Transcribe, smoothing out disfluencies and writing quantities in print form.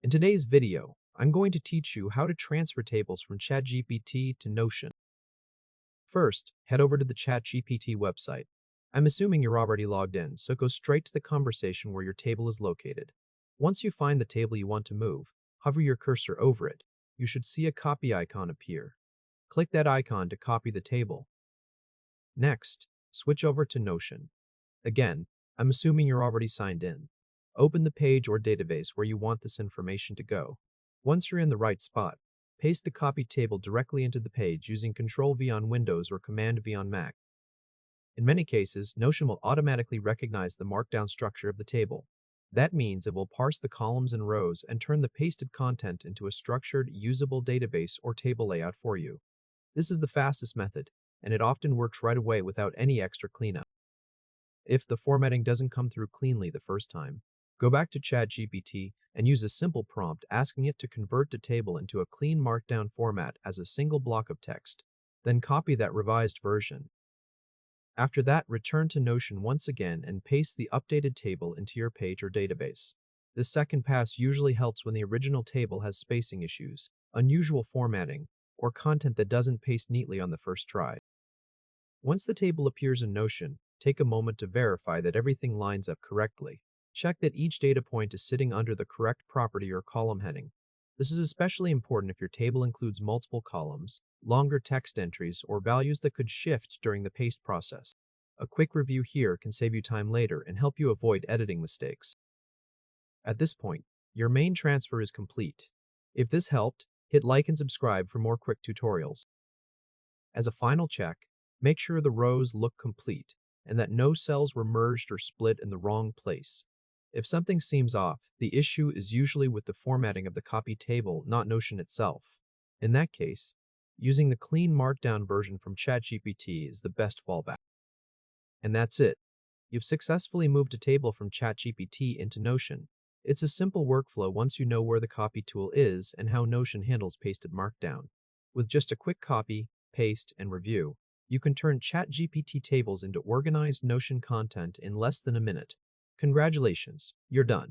In today's video, I'm going to teach you how to transfer tables from ChatGPT to Notion. First, head over to the ChatGPT website. I'm assuming you're already logged in, so go straight to the conversation where your table is located. Once you find the table you want to move, hover your cursor over it. You should see a copy icon appear. Click that icon to copy the table. Next, switch over to Notion. Again, I'm assuming you're already signed in. Open the page or database where you want this information to go. Once you're in the right spot, paste the copied table directly into the page using Ctrl-V on Windows or Command-V on Mac. In many cases, Notion will automatically recognize the Markdown structure of the table. That means it will parse the columns and rows and turn the pasted content into a structured, usable database or table layout for you. This is the fastest method, and it often works right away without any extra cleanup. If the formatting doesn't come through cleanly the first time, go back to ChatGPT and use a simple prompt asking it to convert the table into a clean Markdown format as a single block of text. Then copy that revised version. After that, return to Notion once again and paste the updated table into your page or database. This second pass usually helps when the original table has spacing issues, unusual formatting, or content that doesn't paste neatly on the first try. Once the table appears in Notion, take a moment to verify that everything lines up correctly. Check that each data point is sitting under the correct property or column heading. This is especially important if your table includes multiple columns, longer text entries, or values that could shift during the paste process. A quick review here can save you time later and help you avoid editing mistakes. At this point, your main transfer is complete. If this helped, hit like and subscribe for more quick tutorials. As a final check, make sure the rows look complete and that no cells were merged or split in the wrong place. If something seems off, the issue is usually with the formatting of the copy table, not Notion itself. In that case, using the clean Markdown version from ChatGPT is the best fallback. And that's it. You've successfully moved a table from ChatGPT into Notion. It's a simple workflow once you know where the copy tool is and how Notion handles pasted Markdown. With just a quick copy, paste, and review, you can turn ChatGPT tables into organized Notion content in less than a minute. Congratulations, you're done.